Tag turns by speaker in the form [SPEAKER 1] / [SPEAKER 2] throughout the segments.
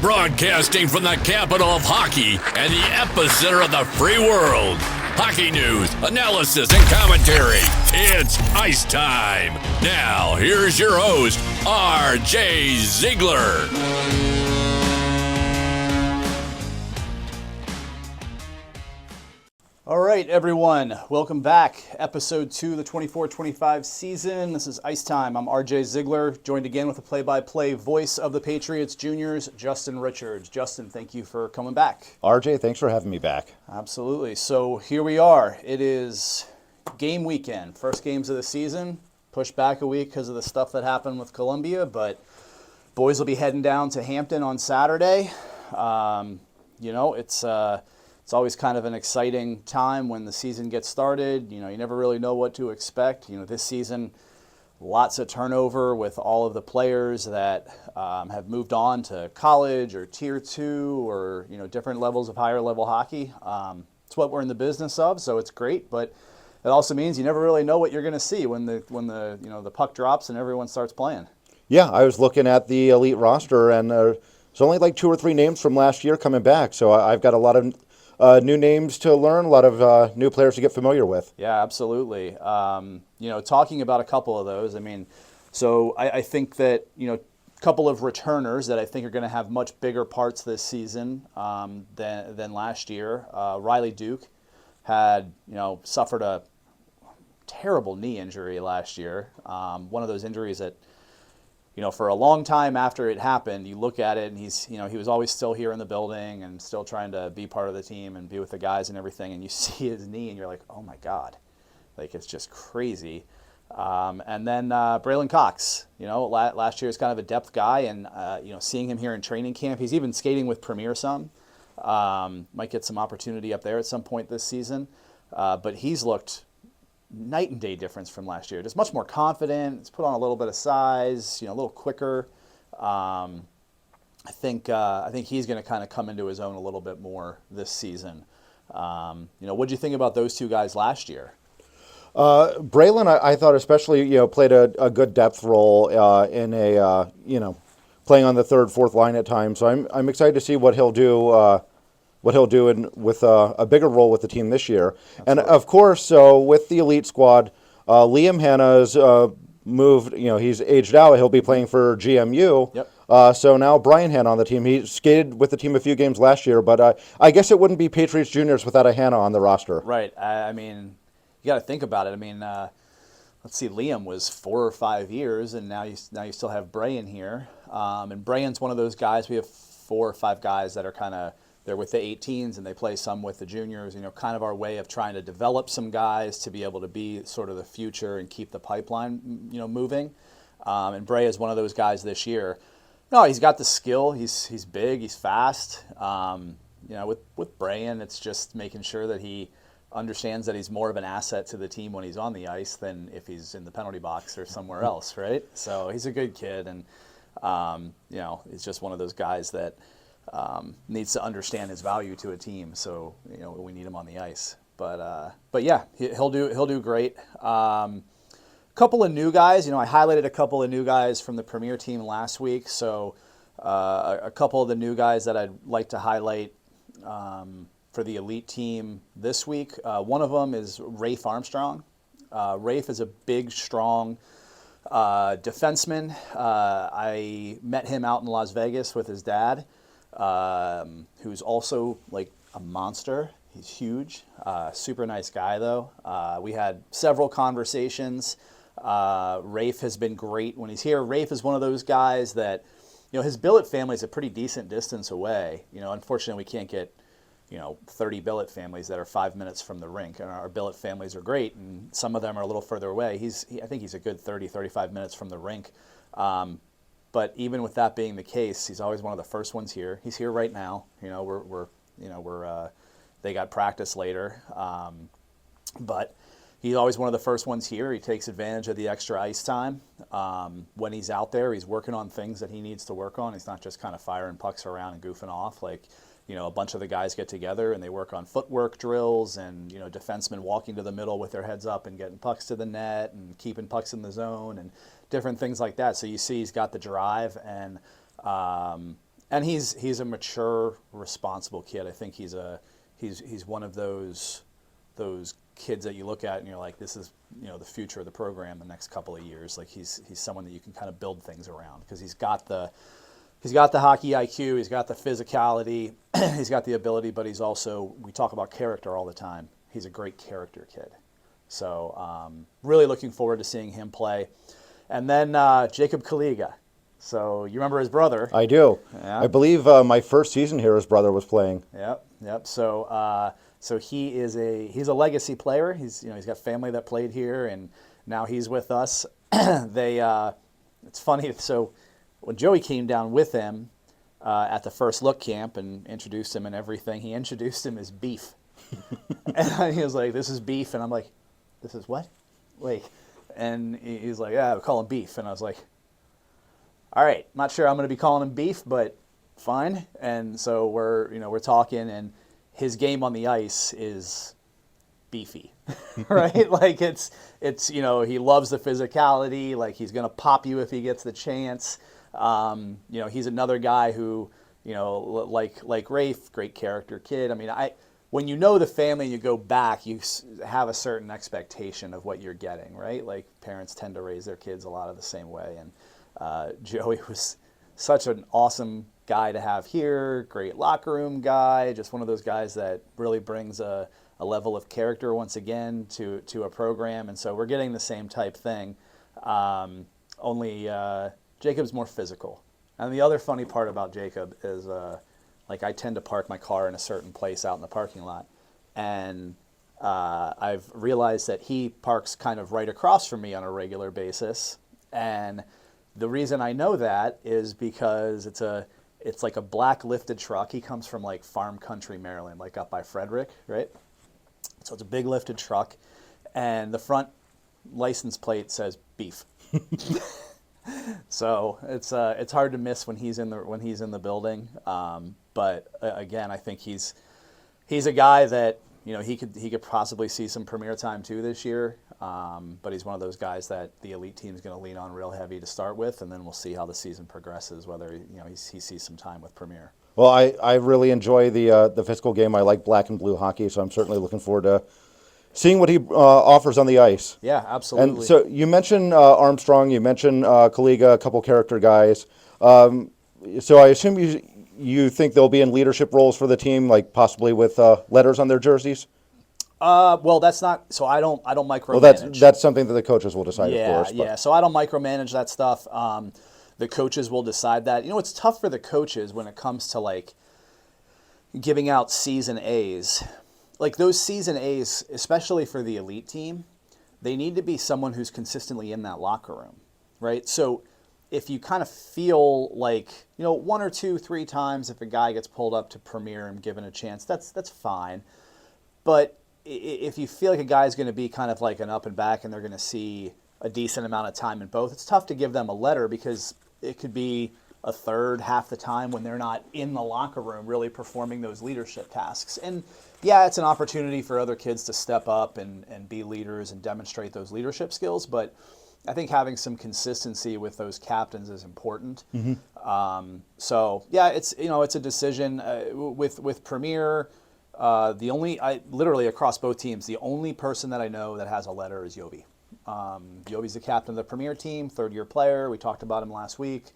[SPEAKER 1] Broadcasting from the capital of hockey and the epicenter of the free world. Hockey news, analysis, and commentary. It's ice time. Now, here's your host, RJ Ziegler.
[SPEAKER 2] All right, everyone. Welcome back. Episode 2 of the 24-25 season. This is Ice Time. I'm RJ Ziegler, joined again with the play-by-play voice of the Patriots juniors, Justin Richards. Justin, thank you for coming back.
[SPEAKER 3] RJ, thanks for having me back.
[SPEAKER 2] Absolutely. So here we are. It is game weekend. First games of the season. Pushed back a week because of the stuff that happened with Columbia, but boys will be heading down to Hampton on Saturday. It's always kind of an exciting time when the season gets started. You never really know what to expect. This season, lots of turnover with all of the players that have moved on to college or Tier 2 or, different levels of higher level hockey. It's what we're in the business of, so it's great, but it also means you never really know what you're going to see when the puck drops and everyone starts playing.
[SPEAKER 3] Yeah, I was looking at the elite roster, and there's only like 2 or 3 names from last year coming back, so I've got a lot of new names to learn, a lot of new players to get familiar with.
[SPEAKER 2] Yeah, absolutely. Talking about a couple of those, I think that, a couple of returners that I think are going to have much bigger parts this season than last year. Riley Duke had, suffered a terrible knee injury last year. One of those injuries that, for a long time after it happened, you look at it and he was always still here in the building and still trying to be part of the team and be with the guys and everything. And you see his knee and you're like, oh my God, it's just crazy. And then Braylon Cox, last year is kind of a depth guy, and seeing him here in training camp, he's even skating with Premier some. Might get some opportunity up there at some point this season, but he's looked night and day difference from last year. Just much more confident. It's put on a little bit of size, a little quicker. I think he's going to kind of come into his own a little bit more this season. What did you think about those two guys last year?
[SPEAKER 3] Braylon, I thought especially, played a good depth role in playing on the third, fourth line at times. So I'm excited to see what he'll do. With a bigger role with the team this year. Absolutely. And of course, so with the elite squad, Liam Hanna's moved, he's aged out. He'll be playing for GMU.
[SPEAKER 2] Yep.
[SPEAKER 3] So now Brian Hanna on the team. He skated with the team a few games last year, but I guess it wouldn't be Patriots juniors without a Hanna on the roster.
[SPEAKER 2] Right. You got to think about it. Let's see, Liam was 4 or 5 years, and now you still have Brian here. And Brian's one of those guys. We have 4 or 5 guys that are they're with the 18s and they play some with the juniors, kind of our way of trying to develop some guys to be able to be sort of the future and keep the pipeline, moving. And Bray is one of those guys this year. No, he's got the skill. He's big. He's fast. With Brayan, it's just making sure that he understands that he's more of an asset to the team when he's on the ice than if he's in the penalty box or somewhere else, right? So he's a good kid, and he's just one of those guys that needs to understand his value to a team. So we need him on the ice. But yeah, he'll do great. Couple of new guys. I highlighted a couple of new guys from the Premier team last week. So a couple of the new guys that I'd like to highlight for the elite team this week. One of them is Rafe Armstrong. Rafe is a big, strong defenseman. I met him out in Las Vegas with his dad, who's also like a monster. He's huge. Super nice guy, though. We had several conversations. Rafe has been great when he's here. Rafe is one of those guys that, his billet family is a pretty decent distance away. Unfortunately, we can't get, 30 billet families that are 5 minutes from the rink. And our billet families are great, and some of them are a little further away. I think he's a good 30, 35 minutes from the rink. But even with that being the case, he's always one of the first ones here. He's here right now. They got practice later. But he's always one of the first ones here. He takes advantage of the extra ice time. When he's out there, he's working on things that he needs to work on. He's not just kind of firing pucks around and goofing off. A bunch of the guys get together and they work on footwork drills and, defensemen walking to the middle with their heads up and getting pucks to the net and keeping pucks in the zone and different things like that. So you see he's got the drive, and And he's a mature, responsible kid. I think he's one of those kids that you look at and you're like, this is the future of the program the next couple of years. Like he's someone that you can kind of build things around because he's got the hockey IQ, he's got the physicality, he's got the ability, but he's also, we talk about character all the time. He's a great character kid. So really looking forward to seeing him play. And then Jacob Kaliga. So you remember his brother?
[SPEAKER 3] I do.
[SPEAKER 2] Yeah.
[SPEAKER 3] I believe my first season here, his brother was playing.
[SPEAKER 2] Yep. So he's a legacy player. He's got family that played here, and now he's with us. It's funny. So when Joey came down with him at the first look camp and introduced him and everything, he introduced him as Beef, and he was like, "This is Beef," and I'm like, "This is what?" Wait, and he's like, "Yeah, we call him Beef," and I was like, all right, not sure I'm going to be calling him Beef, but fine. And so we're talking, and his game on the ice is beefy, right? Like it's he loves the physicality. Like he's going to pop you if he gets the chance. He's another guy who like Rafe, great character kid. I mean, when you know the family and you go back, you have a certain expectation of what you're getting, right? Like parents tend to raise their kids a lot of the same way, and Joey was such an awesome guy to have here, great locker room guy, just one of those guys that really brings a level of character once again to a program. And so we're getting the same type thing, only Jacob's more physical. And the other funny part about Jacob is I tend to park my car in a certain place out in the parking lot. And I've realized that he parks kind of right across from me on a regular basis. And the reason I know that is because it's like a black lifted truck. He comes from like farm country Maryland, like up by Frederick, right? So it's a big lifted truck, and the front license plate says Beef. So it's hard to miss when he's in the building. But again, I think he's a guy that he could possibly see some premier time too this year. But he's one of those guys that the elite team is going to lean on real heavy to start with, and then we'll see how the season progresses, whether he sees some time with Premier.
[SPEAKER 3] Well, I really enjoy the physical game. I like black and blue hockey, so I'm certainly looking forward to seeing what he offers on the ice.
[SPEAKER 2] Yeah, absolutely.
[SPEAKER 3] And so you mentioned Armstrong, you mentioned Kaliga, a couple character guys. So I assume you think they'll be in leadership roles for the team, like possibly with letters on their jerseys?
[SPEAKER 2] Well, that's not. So I don't micromanage.
[SPEAKER 3] Well, that's something that the coaches will decide,
[SPEAKER 2] yeah,
[SPEAKER 3] of course.
[SPEAKER 2] Yeah. So I don't micromanage that stuff. The coaches will decide that. It's tough for the coaches when it comes to like giving out season A's. Like those season A's, especially for the elite team, they need to be someone who's consistently in that locker room, right? So if you kind of feel like, 1 or 2, 3 times if a guy gets pulled up to Premier and given a chance, that's fine. But if you feel like a guy's going to be kind of like an up and back and they're going to see a decent amount of time in both, it's tough to give them a letter because it could be a third, half the time when they're not in the locker room really performing those leadership tasks. And yeah, it's an opportunity for other kids to step up and be leaders and demonstrate those leadership skills, but I think having some consistency with those captains is important. Mm-hmm. So yeah, it's a decision with Premier. Literally across both teams, the only person that I know that has a letter is Yovi. Yovi's the captain of the Premier team, third-year player. We talked about him last week,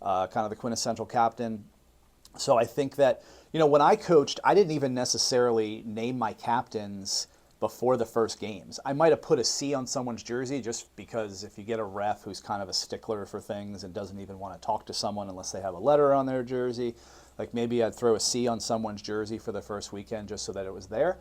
[SPEAKER 2] kind of the quintessential captain. So I think that, when I coached, I didn't even necessarily name my captains before the first games. I might have put a C on someone's jersey just because if you get a ref who's kind of a stickler for things and doesn't even want to talk to someone unless they have a letter on their jersey, like maybe I'd throw a C on someone's jersey for the first weekend just so that it was there.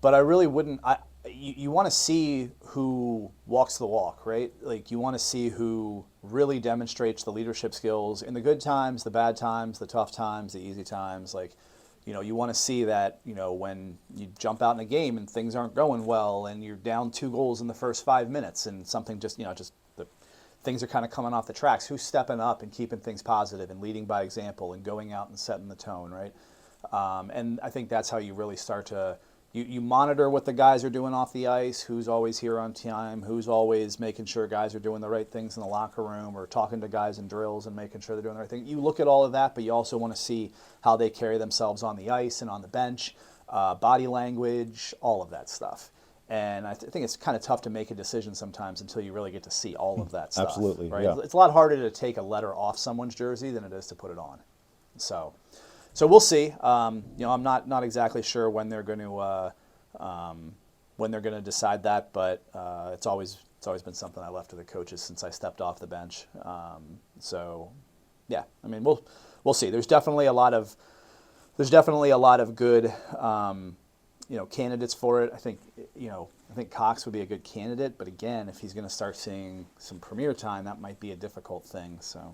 [SPEAKER 2] But I really wouldn't. You want to see who walks the walk, right? Like you want to see who really demonstrates the leadership skills in the good times, the bad times, the tough times, the easy times. Like, you want to see that, when you jump out in a game and things aren't going well and you're down 2 goals in the first 5 minutes and something just the things are kind of coming off the tracks. Who's stepping up and keeping things positive and leading by example and going out and setting the tone, right? And I think that's how you really start to you monitor what the guys are doing off the ice, who's always here on time, who's always making sure guys are doing the right things in the locker room or talking to guys in drills and making sure they're doing the right thing. You look at all of that, but you also want to see how they carry themselves on the ice and on the bench, body language, all of that stuff. And I think it's kind of tough to make a decision sometimes until you really get to see all of that stuff.
[SPEAKER 3] Absolutely,
[SPEAKER 2] right?
[SPEAKER 3] yeah.
[SPEAKER 2] It's a lot harder to take a letter off someone's jersey than it is to put it on. So we'll see. I'm not exactly sure when they're going to decide that, but it's always been something I left to the coaches since I stepped off the bench. Yeah, I mean we'll see. There's definitely a lot of good candidates for it. I think Cox would be a good candidate, but again, if he's going to start seeing some Premier time, that might be a difficult thing. So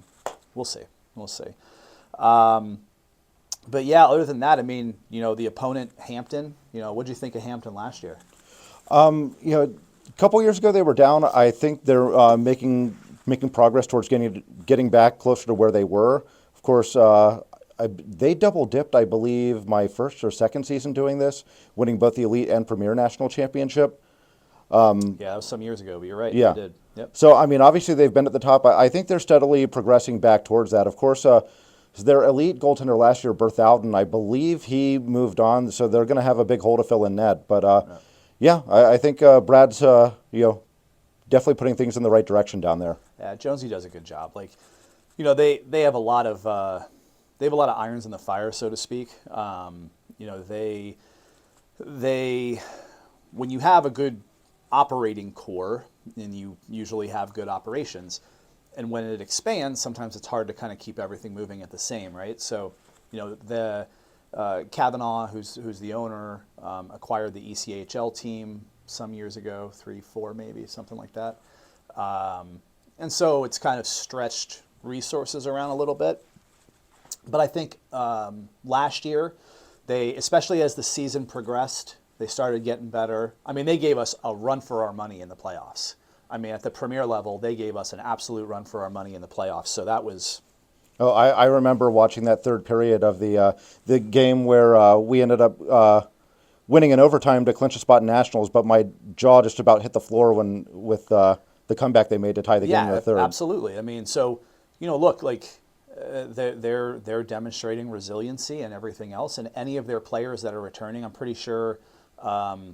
[SPEAKER 2] we'll see. But yeah, other than that, I mean, the opponent, Hampton, what did you think of Hampton last year?
[SPEAKER 3] A couple years ago they were down. I think they're making progress towards getting back closer to where they were. Of course, they double dipped, I believe, my first or second season doing this, winning both the Elite and Premier National Championship.
[SPEAKER 2] Yeah, that was some years ago, but you're right.
[SPEAKER 3] Yeah.
[SPEAKER 2] They did. Yep.
[SPEAKER 3] So, I mean, obviously they've been at the top. I think they're steadily progressing back towards that. Of course, their elite goaltender last year, Berthalden, I believe he moved on, so they're going to have a big hole to fill in net. But, I think Brad's, definitely putting things in the right direction down there.
[SPEAKER 2] Yeah, Jonesy does a good job. Like, they have a lot of irons in the fire, so to speak. They when you have a good operating core, and you usually have good operations, and when it expands, sometimes it's hard to kind of keep everything moving at the same, right? So, the Kavanaugh, who's the owner, acquired the ECHL team some years ago, 3-4 maybe, something like that. And so it's kind of stretched resources around a little bit. But I think last year, especially as the season progressed, they started getting better. I mean, they gave us a run for our money in the playoffs. I mean, at the Premier level, they gave us an absolute run for our money in the playoffs. So that was...
[SPEAKER 3] Oh, I remember watching that third period of the game where we ended up winning in overtime to clinch a spot in Nationals, but my jaw just about hit the floor with the comeback they made to tie the game in the third.
[SPEAKER 2] Yeah, absolutely. I mean, so, look, like... they're demonstrating resiliency and everything else, and any of their players that are returning, I'm pretty sure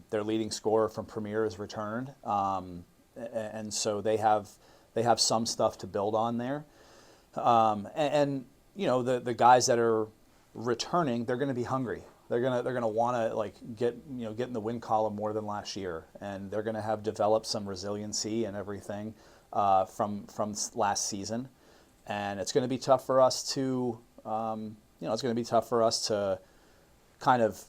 [SPEAKER 2] their leading scorer from Premier is returned, and so they have some stuff to build on there, and the guys that are returning, they're going to be hungry. They're gonna want to like get in the win column more than last year, and they're going to have developed some resiliency and everything from last season. And it's going to be tough for us to, kind of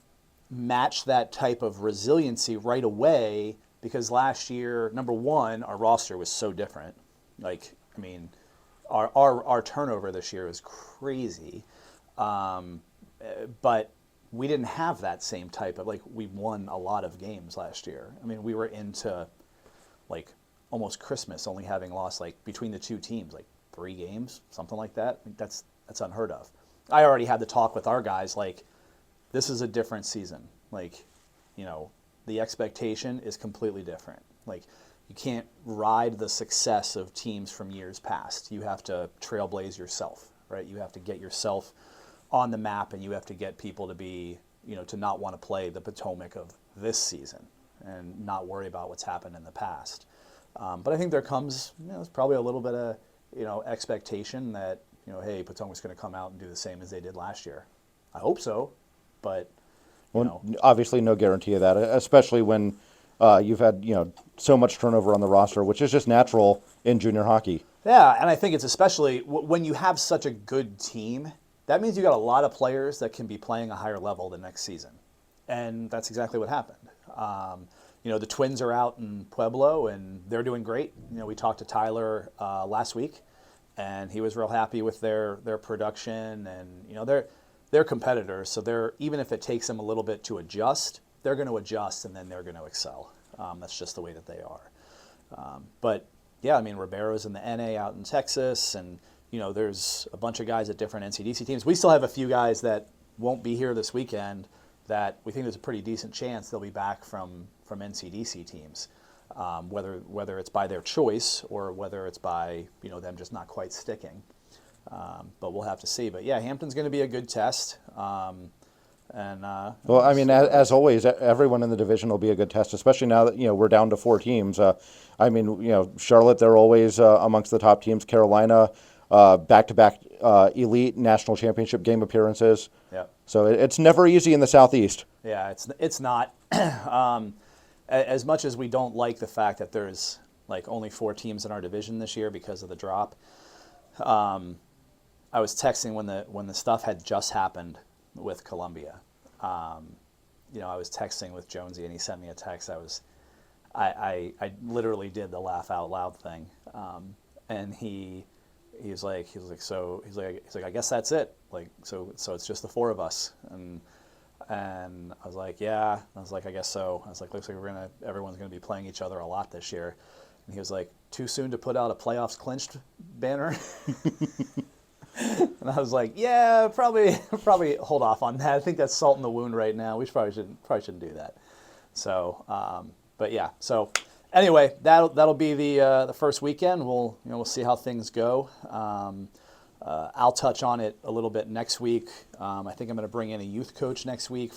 [SPEAKER 2] match that type of resiliency right away, because last year, number one, our roster was so different. Like, I mean, our turnover this year is crazy, but we didn't have that same type of, like, we won a lot of games last year. I mean, we were into like almost Christmas only having lost, like, between the two teams, like 3 games, something like that. That's unheard of. I already had the talk with our guys, like, this is a different season. Like, the expectation is completely different. Like, you can't ride the success of teams from years past. You have to trailblaze yourself, right? You have to get yourself on the map, and you have to get people to be, to not want to play the Potomac of this season and not worry about what's happened in the past. But I think there comes, there's probably a little bit of, expectation that, hey, Potomac's going to come out and do the same as they did last year. I hope so, but,
[SPEAKER 3] obviously no guarantee of that, especially when you've had, so much turnover on the roster, which is just natural in junior hockey.
[SPEAKER 2] Yeah, and I think it's especially when you have such a good team, that means you got a lot of players that can be playing a higher level the next season. And that's exactly what happened. The Twins are out in Pueblo, and they're doing great. We talked to Tyler last week, and he was real happy with their production. And they're competitors, so even if it takes them a little bit to adjust, they're going to adjust, and then they're going to excel. That's just the way that they are. But yeah, I mean, Ribeiro's in the NA out in Texas, and there's a bunch of guys at different NCDC teams. We still have a few guys that won't be here this weekend. that we think there's a pretty decent chance they'll be back from NCDC teams, whether it's by their choice or whether it's by them just not quite sticking. But we'll have to see. But yeah, Hampton's going to be a good test.
[SPEAKER 3] Well, I mean, as always, everyone in the division will be a good test, especially now that we're down to 4 teams. I mean, Charlotte, they're always amongst the top teams. Carolina, back-to-back elite national championship game appearances.
[SPEAKER 2] Yeah.
[SPEAKER 3] So it's never easy in the Southeast.
[SPEAKER 2] Yeah, it's not. As much as we don't like the fact that there's like only 4 teams in our division this year because of the drop, I was texting when the stuff had just happened with Columbia. I was texting with Jonesy and he sent me a text. I literally did the laugh out loud thing, and he's like I guess that's it. Like so it's just the 4 of us, and I was like, yeah. I was like, I guess so. I was like, looks like everyone's gonna be playing each other a lot this year. And he was like, too soon to put out a playoffs clinched banner. And I was like, yeah, probably hold off on that. I think that's salt in the wound right now. We probably shouldn't do that. So, but yeah. So anyway, that'll be the first weekend. We'll see how things go. I'll touch on it a little bit next week. I think I'm going to bring in a youth coach next week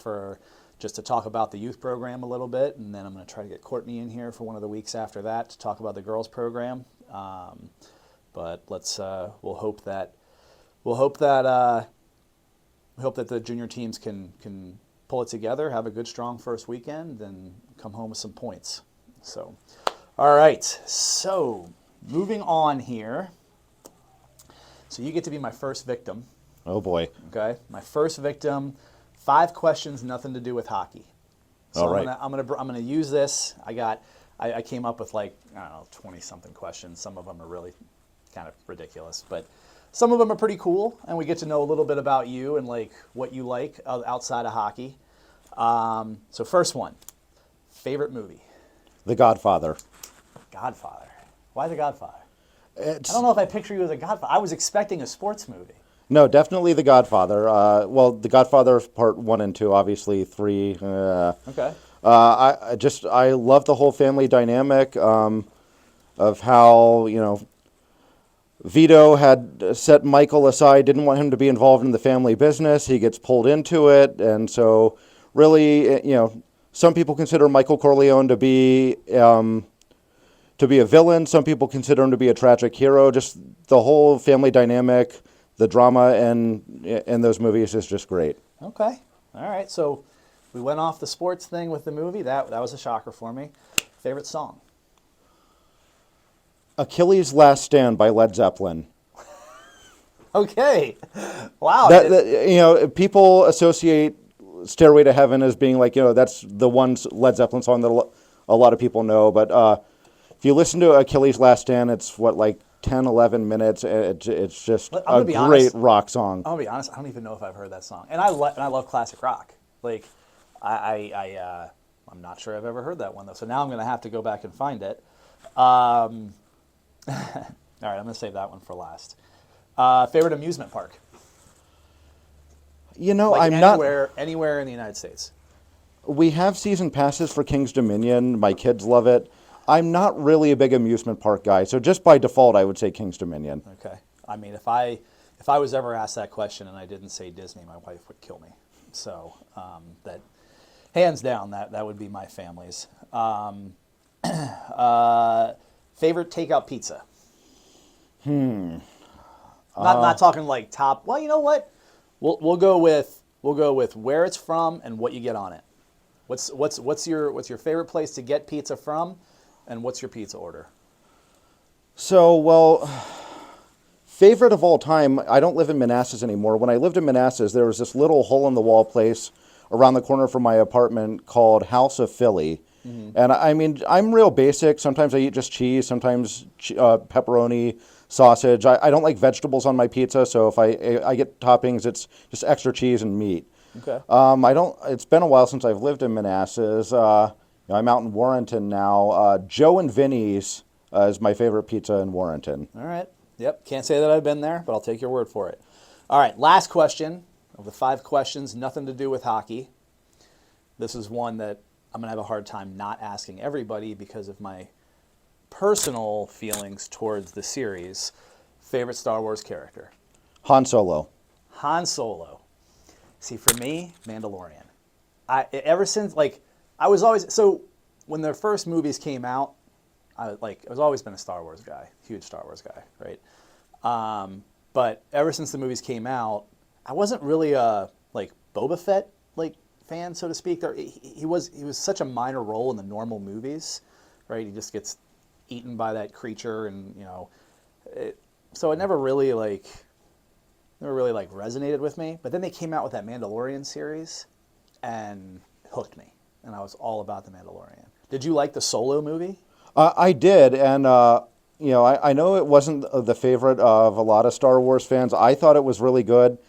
[SPEAKER 2] just to talk about the youth program a little bit, and then I'm going to try to get Courtney in here for one of the weeks after that to talk about the girls program. But we'll hope that the junior teams can pull it together, have a good strong first weekend, and come home with some points. So, all right. So moving on here. So you get to be my first victim.
[SPEAKER 3] Oh boy.
[SPEAKER 2] Okay, my first victim. 5 questions, nothing to do with hockey. So
[SPEAKER 3] all right.
[SPEAKER 2] I'm gonna use this. I came up with 20 something questions. Some of them are really kind of ridiculous, but some of them are pretty cool, and we get to know a little bit about you and what you like outside of hockey. So first one, favorite movie.
[SPEAKER 3] The Godfather.
[SPEAKER 2] Godfather. Why The Godfather? I don't know if I picture you as a Godfather. I was expecting a sports movie.
[SPEAKER 3] No, definitely The Godfather. The Godfather part 1 and 2, obviously 3.
[SPEAKER 2] Okay.
[SPEAKER 3] I love the whole family dynamic of how Vito had set Michael aside, didn't want him to be involved in the family business. He gets pulled into it, and so really, some people consider Michael Corleone to be a villain. Some people consider him to be a tragic hero. Just the whole family dynamic, the drama in those movies is just great.
[SPEAKER 2] Okay. All right. So we went off the sports thing with the movie. That was a shocker for me. Favorite song?
[SPEAKER 3] Achilles' Last Stand by Led Zeppelin.
[SPEAKER 2] Okay. Wow.
[SPEAKER 3] People associate Stairway to Heaven as being that's the one Led Zeppelin song that a lot of people know. But if you listen to Achilles' Last Stand, it's 10, 11 minutes. It's just a great rock song.
[SPEAKER 2] I'll be honest. I don't even know if I've heard that song. And I love classic rock. I'm not sure I've ever heard that one though. So now I'm going to have to go back and find it. All right, I'm going to save that one for last. Favorite amusement park?
[SPEAKER 3] I'm not
[SPEAKER 2] anywhere in the United States.
[SPEAKER 3] We have season passes for King's Dominion. My kids love it. I'm not really a big amusement park guy, so just by default, I would say King's Dominion.
[SPEAKER 2] Okay. I mean, if I was ever asked that question and I didn't say Disney, my wife would kill me. So that, hands down, that would be my family's. Favorite takeout pizza? Not talking top. Well, you know what? We'll go with where it's from and what you get on it. What's your favorite place to get pizza from, and what's your pizza order?
[SPEAKER 3] So, favorite of all time, I don't live in Manassas anymore. When I lived in Manassas, there was this little hole-in-the-wall place around the corner from my apartment called House of Philly. Mm-hmm. And I mean, I'm real basic. Sometimes I eat just cheese, sometimes pepperoni, sausage. I don't like vegetables on my pizza, so if I get toppings, it's just extra cheese and meat.
[SPEAKER 2] Okay.
[SPEAKER 3] It's been a while since I've lived in Manassas. I'm out in Warrenton now. Joe and Vinny's is my favorite pizza in Warrenton.
[SPEAKER 2] All right. Yep. Can't say that I've been there, but I'll take your word for it. All right. Last question of the 5 questions, nothing to do with hockey. This is one that I'm going to have a hard time not asking everybody because of my personal feelings towards the series. Favorite Star Wars character?
[SPEAKER 3] Han Solo.
[SPEAKER 2] Han Solo. See, for me, Mandalorian. Ever since, like, I was always, so when the first movies came out, I was always been a Star Wars guy, huge Star Wars guy, right? But ever since the movies came out, I wasn't really a like Boba Fett like fan, so to speak. He was such a minor role in the normal movies, right? He just gets eaten by that creature, and so it never really resonated with me. But then they came out with that Mandalorian series, and hooked me, and I was all about the Mandalorian. Did you like the Solo movie?
[SPEAKER 3] I did, and I know it wasn't the favorite of a lot of Star Wars fans. I thought it was really good,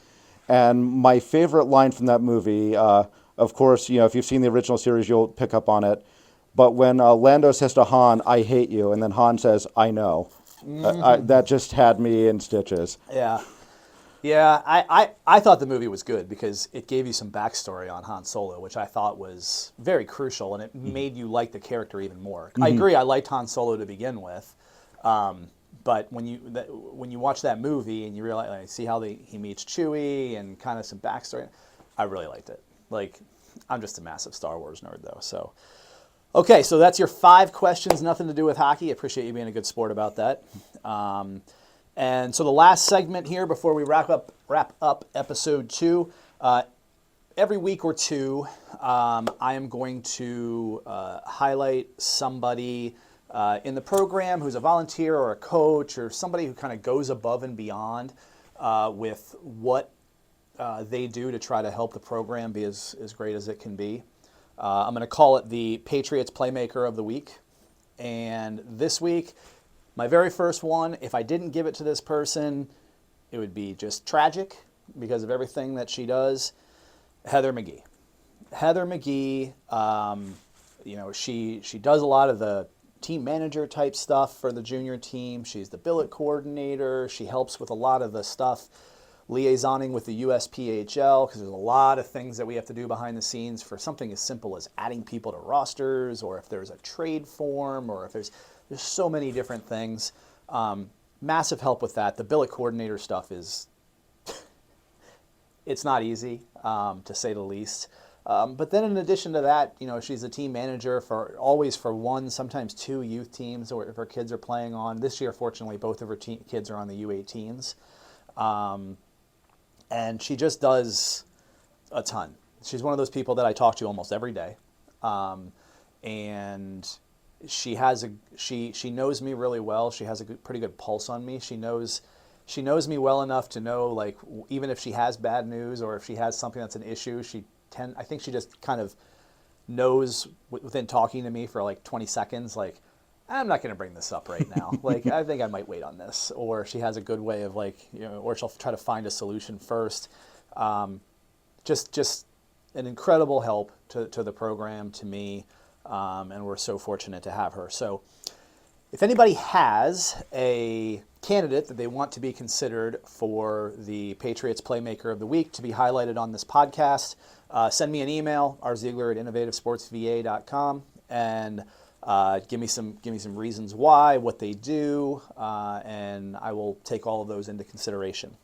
[SPEAKER 3] and my favorite line from that movie, of course, if you've seen the original series, you'll pick up on it. But when Lando says to Han, "I hate you," and then Han says, "I know," that just had me in stitches.
[SPEAKER 2] Yeah. Yeah, I thought the movie was good because it gave you some backstory on Han Solo, which I thought was very crucial, and it made you like the character even more. I agree, I liked Han Solo to begin with, but when you watch that movie and you realize, see how he meets Chewie and kind of some backstory, I really liked it. Like, I'm just a massive Star Wars nerd, though. So, okay, so that's your 5 questions, nothing to do with hockey. I appreciate you being a good sport about that. And so the last segment here before we wrap up episode 2, every week or two, I am going to highlight somebody in the program who's a volunteer or a coach or somebody who kind of goes above and beyond with what they do to try to help the program be as great as it can be. I'm going to call it the Patriots Playmaker of the Week. And this week, my very first one, if I didn't give it to this person, it would be just tragic because of everything that she does. Heather McGee. Heather McGee, she does a lot of the team manager type stuff for the junior team. She's the billet coordinator. She helps with a lot of the stuff, liaisoning with the USPHL, because there's a lot of things that we have to do behind the scenes for something as simple as adding people to rosters, or if there's a trade form, or if there's so many different things. Massive help with that. The billet coordinator stuff it's not easy, to say the least. But then in addition to that, she's a team manager always for 1, sometimes 2 youth teams or if her kids are playing on. This year, fortunately, both of her kids are on the U18s. And she just does a ton. She's one of those people that I talk to almost every day. And she knows me really well. She has a pretty good pulse on me. She knows me well enough to know, like, even if she has bad news or if she has something that's an issue, I think she just kind of knows within talking to me for like 20 seconds, like, I'm not going to bring this up right now. Like, I think I might wait on this. Or she has a good way of, like, or she'll try to find a solution first. Just an incredible help to the program, to me. And we're so fortunate to have her. So if anybody has a candidate that they want to be considered for the Patriots Playmaker of the Week to be highlighted on this podcast, send me an email, rziegler@innovativesportsva.com, and give me some reasons why, what they do, and I will take all of those into consideration.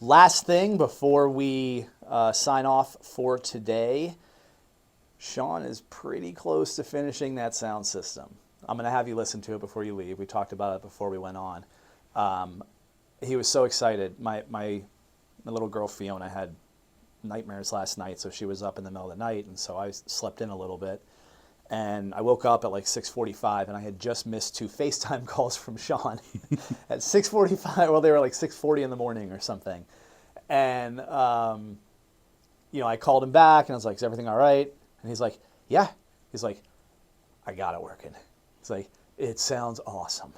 [SPEAKER 2] Last thing before we sign off for today, Sean is pretty close to finishing that sound system. I'm going to have you listen to it before you leave. We talked about it before we went on. He was so excited. My little girl Fiona had nightmares last night, so she was up in the middle of the night, and so I slept in a little bit. And I woke up at like 6:45, and I had just missed 2 FaceTime calls from Sean at 6:45. Well, they were like 6:40 in the morning or something. And I called him back, and I was like, "Is everything all right?" And he's like, "Yeah." He's like, "I got it working." He's like, "It sounds awesome."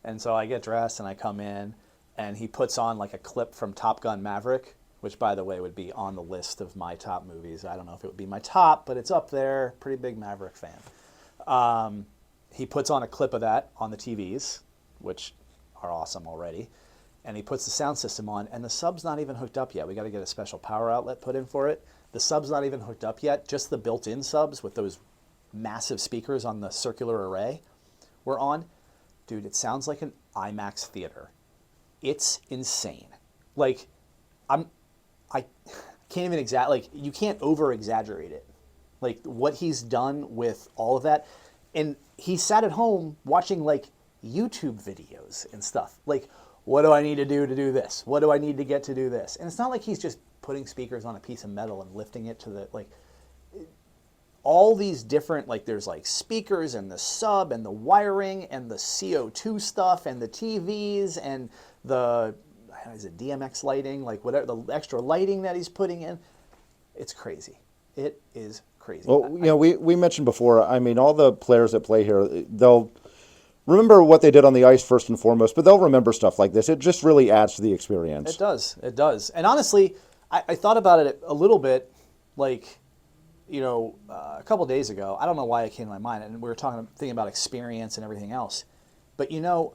[SPEAKER 2] And so I get dressed and I come in, and he puts on like a clip from Top Gun Maverick, which, by the way, would be on the list of my top movies. I don't know if it would be my top, but it's up there. Pretty big Maverick fan. He puts on a clip of that on the TVs, which are awesome already. and he puts the sound system on, and the sub's not even hooked up yet. We got to get a special power outlet put in for it. The sub's not even hooked up yet. Just the built-in subs with those massive speakers on the circular array were on. Dude, it sounds like an IMAX theater. It's insane. Like, I can't even you can't over-exaggerate it. Like, what he's done with all of that. And he sat at home watching, like, YouTube videos and stuff. Like, what do I need to do this? What do I need to get to do this? And it's not like he's just putting speakers on a piece of metal and lifting it to the, like, all these different, like, there's, like, speakers and the sub and the wiring and the CO2 stuff and the TVs and the, is it DMX lighting? Like, whatever, the extra lighting that he's putting in. It's crazy. It is crazy.
[SPEAKER 3] Well, you know, we mentioned before, I mean, all the players that play here, they'll remember what they did on the ice first and foremost, but they'll remember stuff like this. It just really adds to the experience.
[SPEAKER 2] It does. It does. And honestly, I thought about it a little bit, like, you know, a couple of days ago. I don't know why it came to my mind, and we were thinking about experience and everything else. But, you know,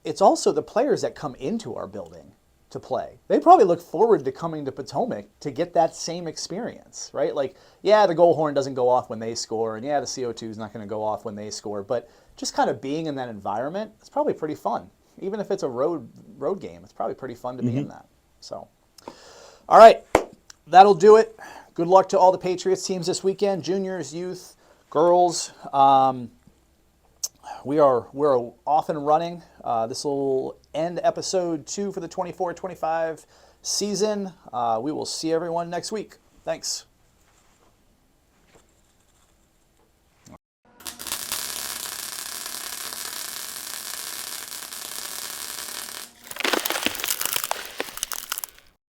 [SPEAKER 2] it's also the players that come into our building to play. They probably look forward to coming to Potomac to get that same experience, right? Like, yeah, the goal horn doesn't go off when they score, and yeah, the CO2 is not going to go off when they score, but just kind of being in that environment, it's probably pretty fun. Even if it's a road game, it's probably pretty fun to be in that. So, all right, that'll do it. Good luck to all the Patriots teams this weekend, juniors, youth, girls. We're off and running. This will end episode 2 for the 24-25 season. We will see everyone next week. Thanks.